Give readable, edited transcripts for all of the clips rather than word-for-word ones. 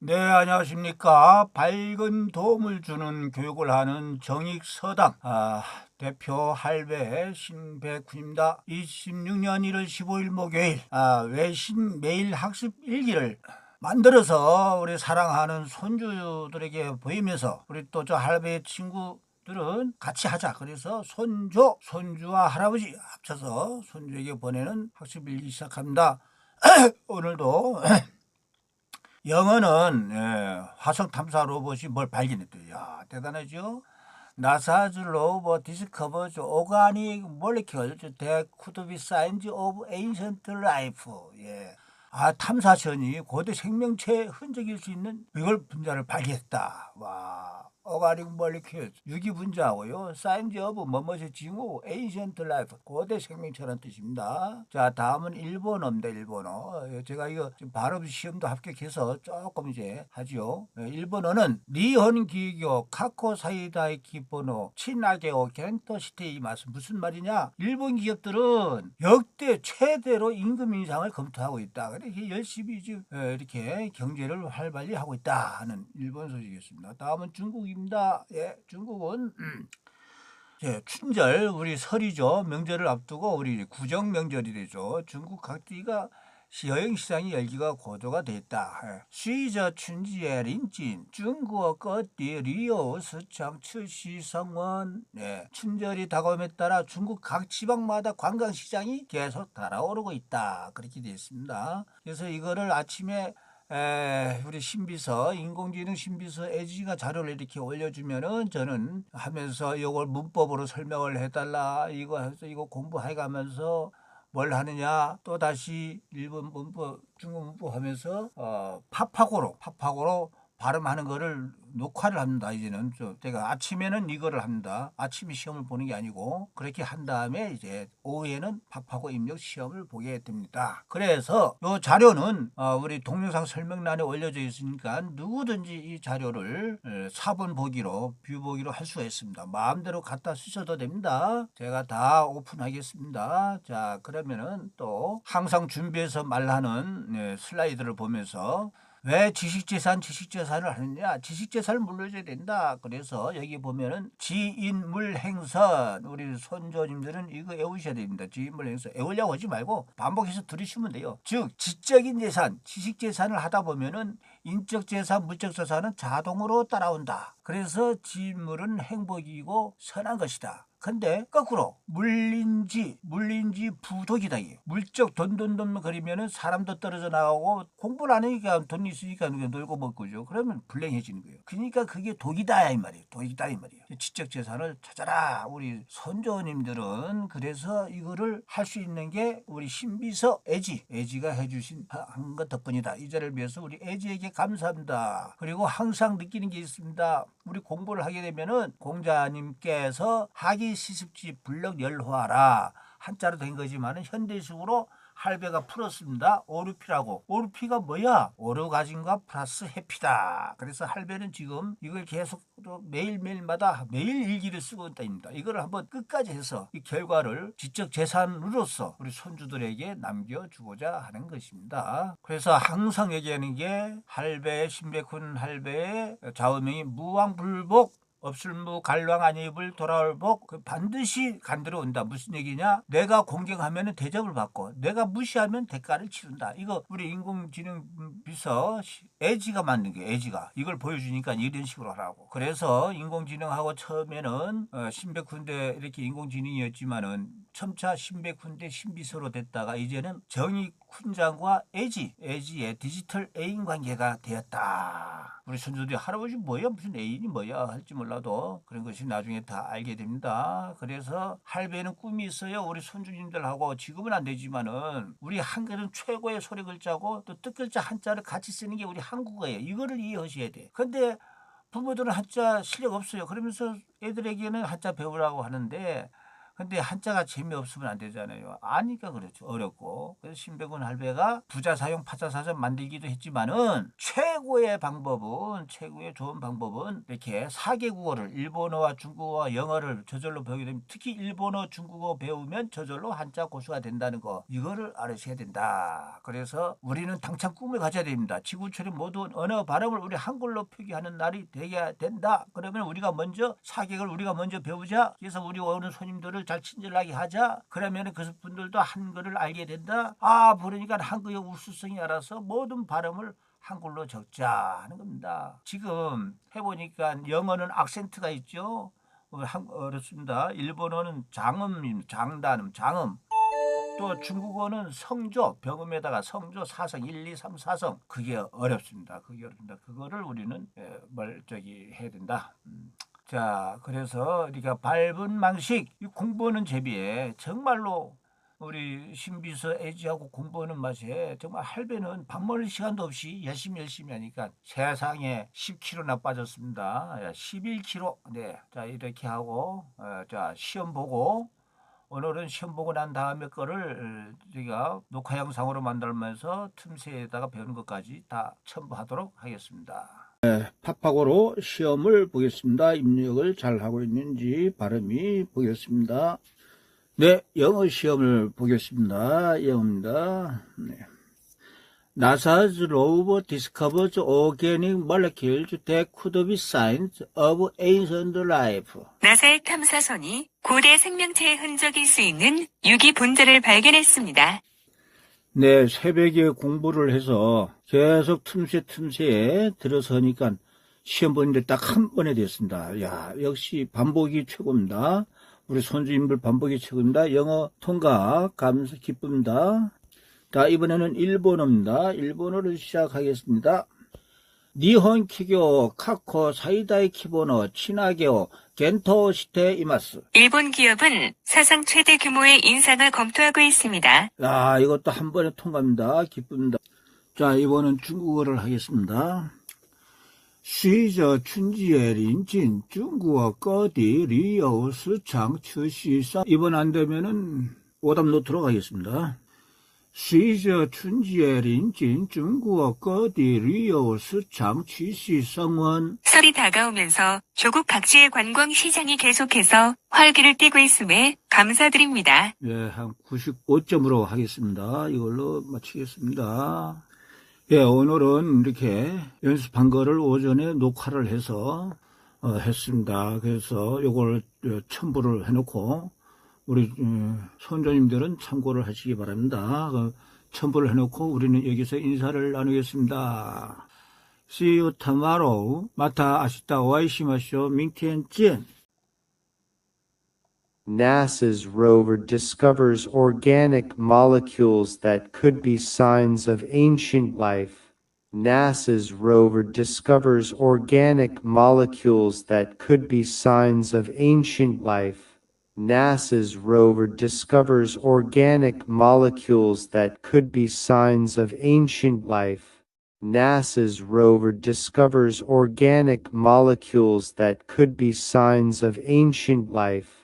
네, 안녕하십니까. 밝은 도움을 주는 교육을 하는 정익서당 대표 할배 신백훈입니다. 26년 1월 15일 목요일 외신 매일 학습 일기를 만들어서 우리 사랑하는 손주들에게 보이면서 우리 또 저 할배 친구들은 같이 하자. 그래서 손주와 할아버지 합쳐서 손주에게 보내는 학습 일기 시작합니다. 오늘도 영어는 화성 탐사 로봇이 뭘 발견했대요. 야, 대단하죠? 나사's robot discovers organic molecules that could be signs of ancient life. 예. 탐사선이 고대 생명체의 흔적일 수 있는 이걸 분자를 발견했다. 와. 오가닉 몰리큘 유기 분자하고요. 사인즈 오브 뭐뭐의 징후 에이전트 라이프 고대 생명체라는 뜻입니다. 자, 다음은 일본어입니다. 일본어. 제가 이거 발음 시험도 합격해서 조금 이제 하지요. 일본어는 니혼 기교 카코 사이다이 기포노 친하게오 겐토시테이 맛은 무슨 말이냐? 일본 기업들은 역대 최대로 임금 인상을 검토하고 있다. 그래서 열심히 지금 이렇게 경제를 활발히 하고 있다 하는 일본 소식이었습니다. 다음은 중국입니다. 예, 중국은 춘절 우리 설이죠. 명절을 앞두고 우리 구정 명절이 되죠. 중국 각지가 여행 시장이 열기가 고조가 됐다. 쉬저 춘지의 린진 중국어 끝뒤 리오 스창 츠시 성원. 춘절이 다가옴에 따라 중국 각 지방마다 관광 시장이 계속 달아오르고 있다. 그렇게 되어 있습니다. 그래서 이거를 아침에 우리 신비서 인공지능 신비서 에지가 자료를 이렇게 올려주면은 저는 하면서 이걸 문법으로 설명을 해달라 이거 해서 이거 공부해 가면서 뭘 하느냐 또 다시 일본 문법 중국 문법 하면서 팝하고로 발음하는 거를 녹화를 합니다. 이제는 제가 아침에는 이거를 합니다. 아침에 시험을 보는 게 아니고 그렇게 한 다음에 이제 오후에는 팝하고 입력 시험을 보게 됩니다. 그래서 이 자료는 우리 동영상 설명란에 올려져 있으니까 누구든지 이 자료를 사본 보기로 뷰 보기로 할 수가 있습니다. 마음대로 갖다 쓰셔도 됩니다. 제가 다 오픈하겠습니다. 자, 그러면은 또 항상 준비해서 말하는 슬라이드를 보면서 왜 지식재산을 하느냐? 지식재산을 물려줘야 된다. 그래서 여기 보면은 지인물행선 우리 손조님들은 이거 외우셔야 됩니다. 지인물행선 외우려고 하지 말고 반복해서 들으시면 돼요. 즉 지적인 재산, 지식재산을 하다 보면은 인적재산, 물적재산은 자동으로 따라온다. 그래서 지인물은 행복이고 선한 것이다. 근데 거꾸로 물린지 부독이다. 물적 돈 거리면은 사람도 떨어져 나가고 공부를 안 하니까 돈 있으니까 놀고 먹고죠. 그러면 불행해지는 거예요. 그러니까 그게 독이다 이 말이에요. 독이다 이 말이에요. 지적 재산을 찾아라. 우리 선조님들은 그래서 이거를 할 수 있는 게 우리 신비서 애지가 해주신 한 것 덕분이다. 이 자리를 위해서 우리 애지에게 감사합니다. 그리고 항상 느끼는 게 있습니다. 우리 공부를 하게 되면은 공자님께서 하기 시습지 불력 열화라 한자로 된 거지만은 현대식으로 할배가 풀었습니다. 오르피라고. 오르피가 뭐야? 오르가즘과 플러스 해피다. 그래서 할배는 지금 이걸 계속 매일매일마다 매일 일기를 쓰고 있다입니다. 이거를 한번 끝까지 해서 이 결과를 지적 재산으로서 우리 손주들에게 남겨주고자 하는 것입니다. 그래서 항상 얘기하는 게 신백훈 할배의 좌우명이 무왕불복 없을무 갈왕 아니입을 돌아올 복 반드시 간들어 온다. 무슨 얘기냐? 내가 공경하면 대접을 받고 내가 무시하면 대가를 치른다. 이거 우리 인공지능 비서 애지가 만든 게 애지가 이걸 보여주니까 이런 식으로 하라고. 그래서 인공지능하고 처음에는 신백훈대 이렇게 인공지능이었지만은 첨차 신백훈대 신비서로 됐다가 이제는 정익훈장과 애지의 디지털 애인 관계가 되었다. 우리 손주들이 할아버지 뭐야 무슨 애인이 뭐야 할지 몰라도 그런 것이 나중에 다 알게 됩니다. 그래서 할배는 꿈이 있어요. 우리 손주님들하고 지금은 안 되지만은 우리 한글은 최고의 소리 글자고 또 뜻글자 한자를 같이 쓰는 게 우리 한국어예요. 이거를 이해하셔야 돼. 근데 부모들은 한자 실력 없어요. 그러면서 애들에게는 한자 배우라고 하는데 근데 한자가 재미없으면 안 되잖아요. 아니까 그렇죠. 어렵고. 그래서 신백운 할배가 부자 사용 파자 사전 만들기도 했지만은 최고의 좋은 방법은 이렇게 4개 국어를 일본어와 중국어와 영어를 저절로 배우게 되면 특히 일본어, 중국어 배우면 저절로 한자 고수가 된다는 거. 이거를 알으셔야 된다. 그래서 우리는 당찬 꿈을 가져야 됩니다. 지구촌의 모든 언어 발음을 우리 한글로 표기하는 날이 되어야 된다. 그러면 우리가 먼저 사객을 우리가 먼저 배우자. 그래서 우리 오는 손님들을 잘 친절하게 하자. 그러면 그 분들도 한글을 알게 된다. 그러니까 한글의 우수성이 알아서 모든 발음을 한글로 적자 하는 겁니다. 지금 해보니까 영어는 악센트가 있죠. 어렵습니다. 일본어는 장단음, 장음. 또 중국어는 성조, 병음에다가 성조, 사성, 1, 2, 3, 사성. 그게 어렵습니다. 그거를 우리는 해야 된다. 자, 그래서 우리가 밟은 방식, 공부하는 재미에 정말로 우리 신비서 애지하고 공부하는 맛에 정말 할배는 밥 먹을 시간도 없이 열심히 하니까 세상에 10kg나 빠졌습니다. 11kg. 네. 자, 이렇게 하고, 자, 시험 보고, 오늘은 시험 보고 난 다음에 거를 우리가 녹화 영상으로 만들면서 틈새에다가 배우는 것까지 다 첨부하도록 하겠습니다. 팝하고로 시험을 보겠습니다. 입력을 잘 하고 있는지 발음이 보겠습니다. 네, 영어 시험을 보겠습니다. 영어입니다. 네. NASA's rover discovers organic molecules that could be signs of ancient life. 나사의 탐사선이 고대 생명체의 흔적일 수 있는 유기 분자를 발견했습니다. 네, 새벽에 공부를 해서 계속 틈새에 들어서니까 시험 보는데 딱 한 번에 됐습니다. 야, 역시 반복이 최고입니다. 우리 손주님들 반복이 최고입니다. 영어 통과 감사 기쁩니다. 자, 이번에는 일본어입니다. 일본어를 시작하겠습니다. 니혼企業 카코 사이다이 키보노 친하게오 겐토 시테 이마스. 일본 기업은 사상 최대 규모의 인상을 검토하고 있습니다. 야, 이것도 한 번에 통과입니다. 기쁩니다. 자, 이번엔 중국어를 하겠습니다. 随着春节临近，中国各地旅游市场持续上。이번 안 되면은 오답 노트로 가겠습니다. 随着春节临近，中国各地旅游市场持续升温。 설이 다가오면서 조국 각지의 관광 시장이 계속해서 활기를 띠고 있음에 감사드립니다. 예, 한 95점으로 하겠습니다. 이걸로 마치겠습니다. 예, 오늘은 이렇게 연습한 거를 오전에 녹화를 해서 했습니다. 그래서 요걸 첨부를 해놓고 우리 선조님들은 참고를 하시기 바랍니다. 첨부를 해놓고 우리는 여기서 인사를 나누겠습니다. See you tomorrow. 마타 아시타 오아이시마쇼. 밍티엔见. NASA's rover discovers organic molecules that could be signs of ancient life. NASA's rover discovers organic molecules that could be signs of ancient life. NASA's rover discovers organic molecules that could be signs of ancient life. NASA's rover discovers organic molecules that could be signs of ancient life.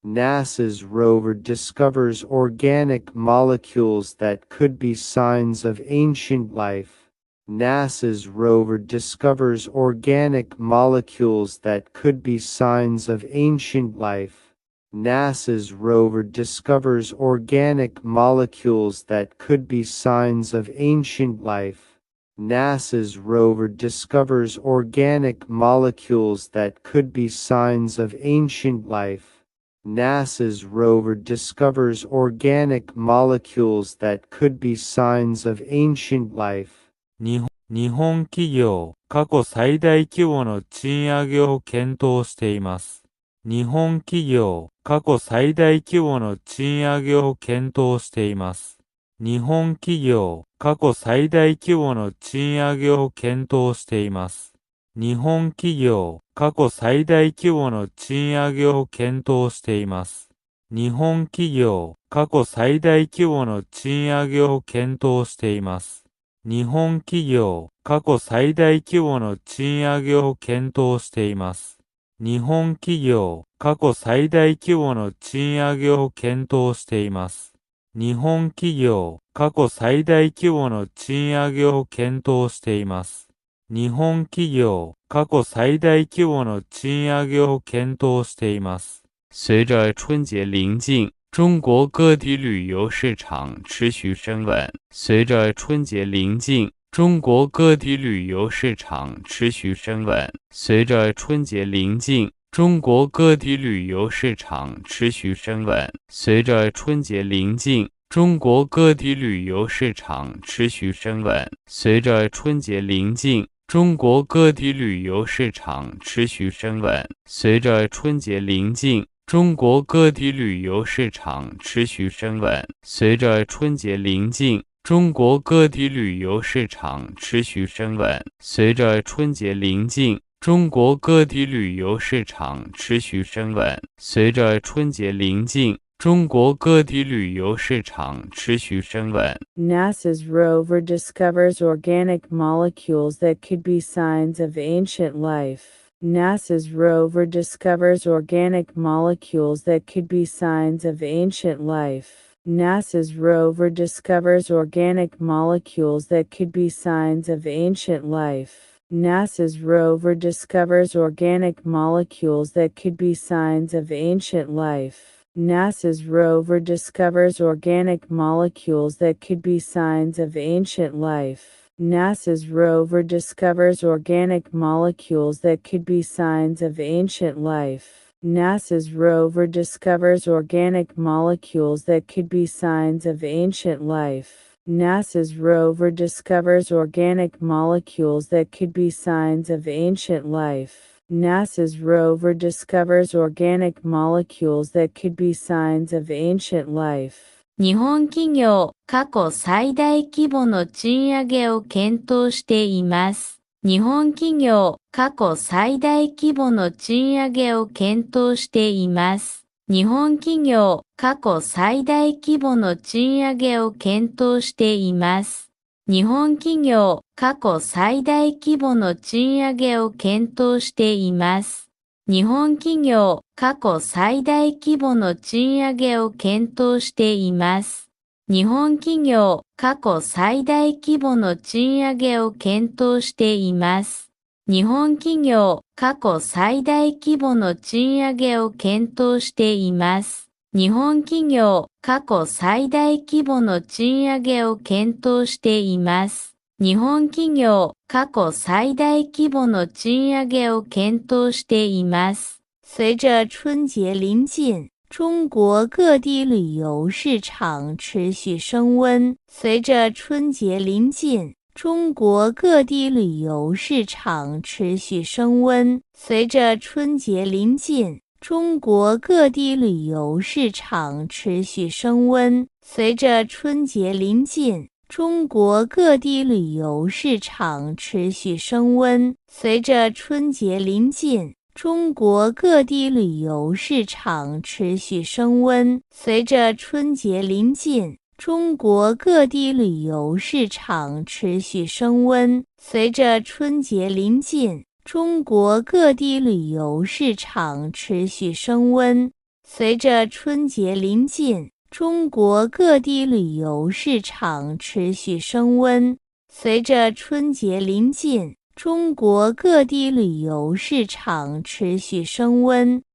NASA's rover discovers organic molecules that could be signs of ancient life. NASA's rover discovers organic molecules that could be signs of ancient life. NASA's rover discovers organic molecules that could be signs of ancient life. NASA's rover discovers organic molecules that could be signs of ancient life. NASA's rover discovers organic molecules that could be signs of ancient life. 日本企業、過去最大規模の賃上げを検討しています。日本企業、過去最大規模の賃上げを検討しています。日本企業、過去最大規模の賃上げを検討しています。日本企業、過去最大規模の賃上げを検討しています。日本企業、過去最大規模の賃上げを検討しています。日本企業、過去最大規模の賃上げを検討しています。日本企業、過去最大規模の賃上げを検討しています。日本企業、過去最大規模の賃上げを検討しています。日本企業、過去最大規模の賃上げを検討しています。随着春节临近，中国各地旅游市场持续升温。随着春节临近，中国各地旅游市场持续升温。随着春节临近，中国各地旅游市场持续升温。随着春节临近，中国各地旅游市场持续升温。随着春节临近，中国各地旅游市场持续升温。随着春节临近，中国各地旅游市场持续升温。随着春节临近，中国各地旅游市场持续升温。随着春节临近，中国各地旅游市场持续升温。随着春节临近，中国各地旅游市场持续升温。NASA's rover discovers organic molecules that could be signs of ancient life. NASA's rover discovers organic molecules that could be signs of ancient life. NASA's rover discovers organic molecules that could be signs of ancient life. NASA's rover discovers organic molecules that could be signs of ancient life. NASA's rover discovers organic molecules that could be signs of ancient life. NASA's rover discovers organic molecules that could be signs of ancient life. NASA's rover discovers organic molecules that could be signs of ancient life. NASA's rover discovers organic molecules that could be signs of ancient life. NASA's rover discovers organic molecules that could be signs of ancient life. 日本企業、過去最大規模の賃上げを検討しています。日本企業、過去最大規模の賃上げを検討しています。日本企業、過去最大規模の賃上げを検討しています。日本企業、過去最大規模の賃上げを検討しています。日本企業、過去最大規模の賃上げを検討しています。日本企業、過去最大規模の賃上げを検討しています。日本企業、過去最大規模の賃上げを検討しています。日本企業、過去最大規模の賃上げを検討しています。日本企業、過去最大規模の賃上げを検討しています。随着春节临近，中国各地旅游市场持续升温。随着春节临近，中国各地旅游市场持续升温。随着春节临近，中国各地旅游市场持续升温。随着春节临近，中国各地旅游市场持续升温。随着春节临近，中国各地旅游市场持续升温。随着春节临近，中国各地旅游市场持续升温。随着春节临近，中国各地旅游市场持续升温。随着春节临近，中国各地旅游市场持续升温。随着春节临近，中国各地旅游市场持续升温。